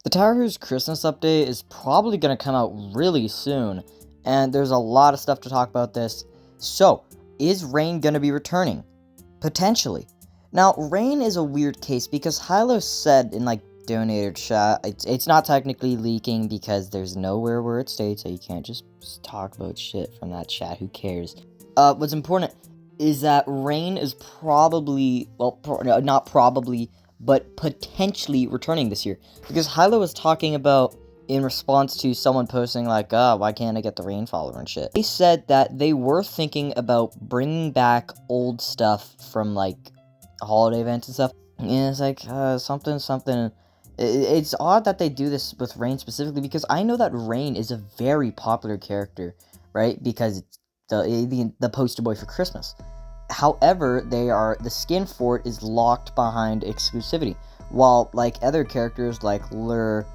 The Tower Who's Christmas update is probably going to come out really soon, and there's a lot of stuff to talk about this. So, is REIN going to be returning? Potentially. Now, REIN is a weird case because Hilo said in, donator chat, it's not technically leaking because there's nowhere where it states, so you can't just talk about shit from that chat, who cares? What's important is that REIN is probably, not probably, but potentially returning this year. Because Hilo was talking about, in response to someone posting why can't I get the REIN follower and shit. They said that they were thinking about bringing back old stuff from, holiday events and stuff. And it's something. It's odd that they do this with REIN specifically, because I know that REIN is a very popular character, right? Because it's the poster boy for Christmas. However, the skin for it is locked behind exclusivity, while other characters like Lure,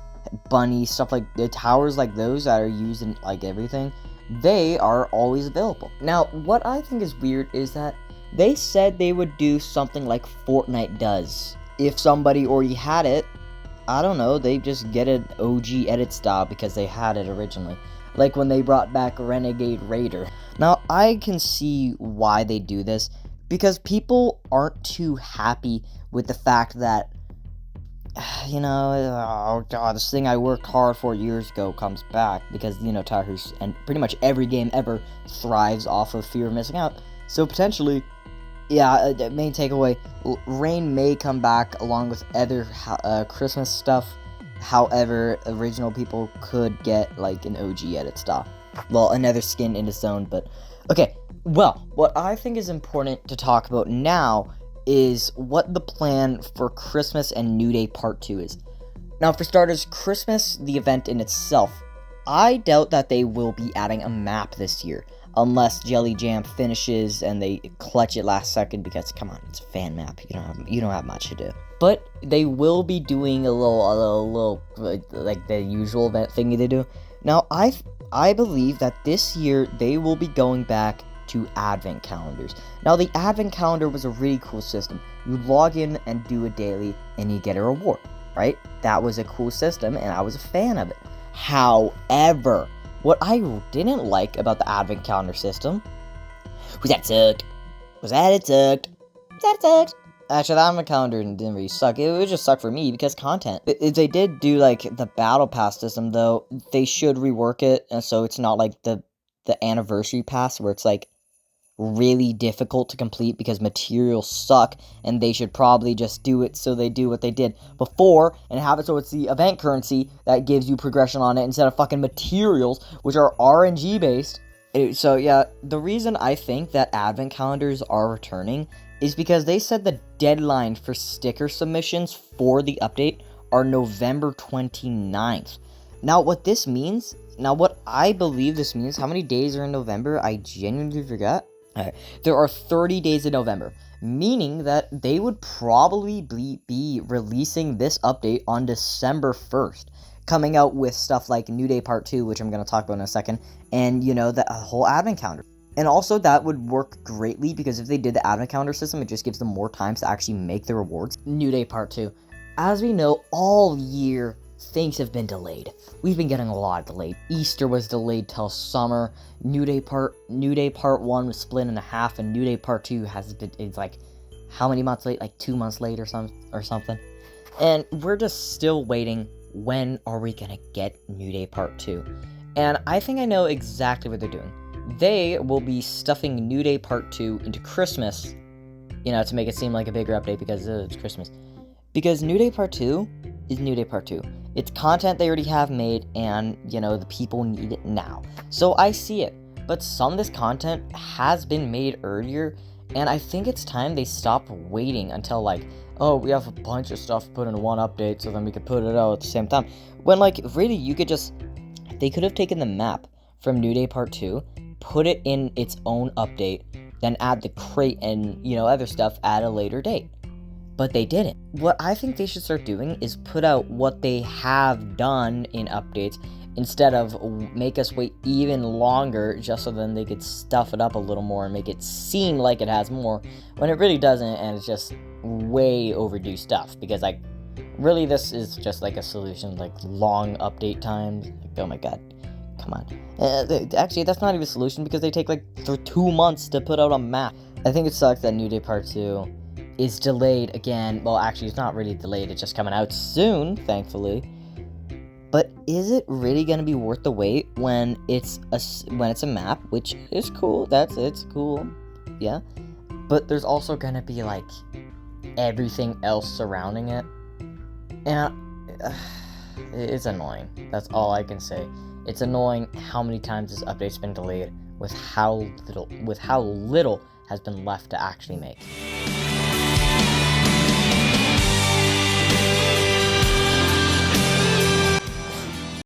Bunny, stuff like the towers like those that are used in everything, they are always available. Now, what I think is weird is that they said they would do something like Fortnite does. If somebody already had it, I don't know, they just get an OG edit style because they had it originally. Like when they brought back Renegade Raider. Now, I can see why they do this, because people aren't too happy with the fact that, oh god, this thing I worked hard for years ago comes back, because, Towers and pretty much every game ever thrives off of fear of missing out. So potentially, main takeaway, REIN may come back along with other Christmas stuff. However, original people could get an OG edit style. Well, another skin in its own, but okay. Well, what I think is important to talk about now is what the plan for Christmas and New Day Part 2 is. Now, for starters, Christmas, the event in itself, I doubt that they will be adding a map this year, unless Jelly Jam finishes and they clutch it last second, because come on, it's a fan map. You don't have much to do. But they will be doing a little the usual event thingy they do. Now, I believe that this year they will be going back to advent calendars. Now, the advent calendar was a really cool system. You log in and do a daily and you get a reward, right? That was a cool system and I was a fan of it. However, what I didn't like about the advent calendar system was that it sucked. Actually, the advent calendar didn't really suck. It would just suck for me because content. If they did do the battle pass system, though, they should rework it, and so it's not like the anniversary pass where it's really difficult to complete because materials suck, and they should probably just do it so they do what they did before and have it so it's the event currency that gives you progression on it instead of fucking materials, which are RNG based. So yeah, the reason I think that advent calendars are returning is because they said the deadline for sticker submissions for the update are November 29th. Now, what I believe this means, how many days are in November? I genuinely forgot. Alright, there are 30 days in November, meaning that they would probably be releasing this update on December 1st, coming out with stuff like New Day Part 2, which I'm going to talk about in a second, and, the whole advent calendar. And also, that would work greatly, because if they did the advent calendar system, it just gives them more time to actually make the rewards. New Day Part 2. As we know, all year, things have been delayed. We've been getting a lot delayed. Easter was delayed till summer. New Day Part 1 was split in half, and New Day Part 2 it's how many months late? 2 months late or something. And we're just still waiting. When are we gonna get New Day Part 2? And I think I know exactly what they're doing. They will be stuffing New Day Part 2 into Christmas, to make it seem like a bigger update because it's Christmas. Because New Day Part 2 is New Day Part 2. It's content they already have made, and, the people need it now. So I see it. But some of this content has been made earlier, and I think it's time they stop waiting until, we have a bunch of stuff put in one update, so then we could put it out at the same time. When, really, they could have taken the map from New Day Part 2, put it in its own update, then add the crate and, other stuff at a later date. But they didn't. What I think they should start doing is put out what they have done in updates, instead of make us wait even longer just so then they could stuff it up a little more and make it seem like it has more, when it really doesn't, and it's just way overdue stuff. Because really, this is just like a solution, like long update times. Like, oh my god, come on. Actually, that's not even a solution because they take like 2 months to put out a map. I think it sucks that New Day Part 2 is delayed again. Well, actually, it's not really delayed. It's just coming out soon, thankfully. But is it really gonna be worth the wait when it's a map, which is cool? It's cool, yeah. But there's also gonna be like everything else surrounding it, and it's annoying. That's all I can say. It's annoying how many times this update's been delayed with how little has been left to actually make.